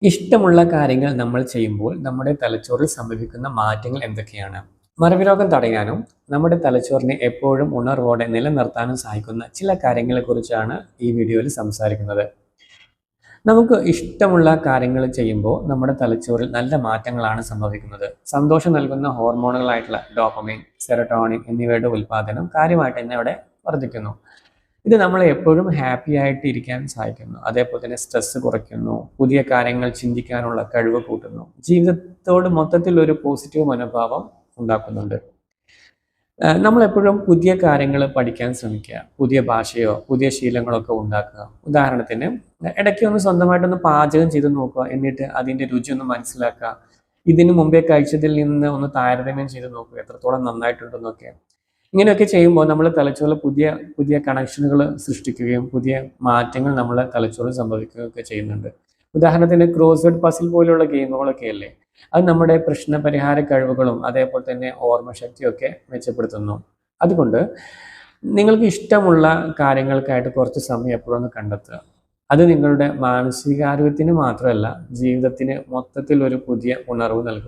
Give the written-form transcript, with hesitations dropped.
ഇഷ്ടമുള്ള കാര്യങ്ങൾ നമ്മൾ ചെയ്യുമ്പോൾ നമ്മുടെ തലച്ചോറിൽ സംഭവിക്കുന്ന മാറ്റങ്ങൾ എന്തൊക്കെയാണ്? മറവിരോഗം തടയാനും നമ്മുടെ തലച്ചോറിനെ എപ്പോഴും ഉണർവോടെ നിലനിർത്താനും സഹായിക്കുന്ന ചില കാര്യങ്ങളെക്കുറിച്ചാണ് ഈ വീഡിയോയിൽ സംസാരിക്കുന്നത്. നമുക്ക് ഇഷ്ടമുള്ള കാര്യങ്ങൾ ചെയ്യുമ്പോൾ നമ്മുടെ തലച്ചോറിൽ നല്ല മാറ്റങ്ങളാണ് സംഭവിക്കുന്നത്. സന്തോഷം നൽകുന്ന ഹോർമോണുകളായിട്ടുള്ള ഡോപ്പമൈൻ, സെറട്ടോണിൻ എന്നിവയുടെ ഉൽപ്പാദനം കാര്യമായിട്ട് തന്നെ അവിടെ വർദ്ധിക്കുന്നു. ഇത് നമ്മളെ എപ്പോഴും ഹാപ്പി ആയിട്ട് ഇരിക്കാൻ സഹായിക്കുന്നു. അതേപോലെ തന്നെ സ്ട്രെസ് കുറയ്ക്കുന്നു, പുതിയ കാര്യങ്ങൾ ചിന്തിക്കാനുള്ള കഴിവ് കൂട്ടുന്നു, ജീവിതത്തോട് മൊത്തത്തിൽ ഒരു പോസിറ്റീവ് മനോഭാവം ഉണ്ടാക്കുന്നുണ്ട്. നമ്മളെപ്പോഴും പുതിയ കാര്യങ്ങൾ പഠിക്കാൻ ശ്രമിക്കുക. പുതിയ ഭാഷയോ പുതിയ ശീലങ്ങളൊക്കെ ഉണ്ടാക്കുക. ഉദാഹരണത്തിന് ഇടയ്ക്ക് ഒന്ന് സ്വന്തമായിട്ടൊന്ന് പാചകം ചെയ്ത് നോക്കുക. എന്നിട്ട് അതിൻ്റെ രുചി ഒന്ന് മനസ്സിലാക്കുക. ഇതിനു മുമ്പേ കഴിച്ചതിൽ നിന്ന് ഒന്ന് താരതമ്യം ചെയ്ത് നോക്കുക, എത്രത്തോളം നന്നായിട്ടുണ്ടെന്നൊക്കെ. ഇങ്ങനെയൊക്കെ ചെയ്യുമ്പോൾ നമ്മൾ തലച്ചോറിൽ പുതിയ പുതിയ കണക്ഷനുകൾ സൃഷ്ടിക്കുകയും പുതിയ മാറ്റങ്ങൾ നമ്മളെ തലച്ചോറിൽ സംഭവിക്കുകയൊക്കെ ചെയ്യുന്നുണ്ട്. ഉദാഹരണത്തിന് ക്രോസ്വേഡ് പസിൽ പോലെയുള്ള ഗെയിമുകളൊക്കെ അല്ലേ, അത് നമ്മുടെ പ്രശ്ന പരിഹാര കഴിവുകളും അതേപോലെ തന്നെ ഓർമ്മശക്തിയൊക്കെ മെച്ചപ്പെടുത്തുന്നു. അതുകൊണ്ട് നിങ്ങൾക്ക് ഇഷ്ടമുള്ള കാര്യങ്ങൾക്കായിട്ട് കുറച്ച് സമയം എപ്പോഴൊന്ന് കണ്ടെത്തുക. അത് നിങ്ങളുടെ മാനസികാരോഗ്യത്തിന് മാത്രമല്ല, ജീവിതത്തിന് മൊത്തത്തിൽ ഒരു പുതിയ ഉണർവ് നൽകും.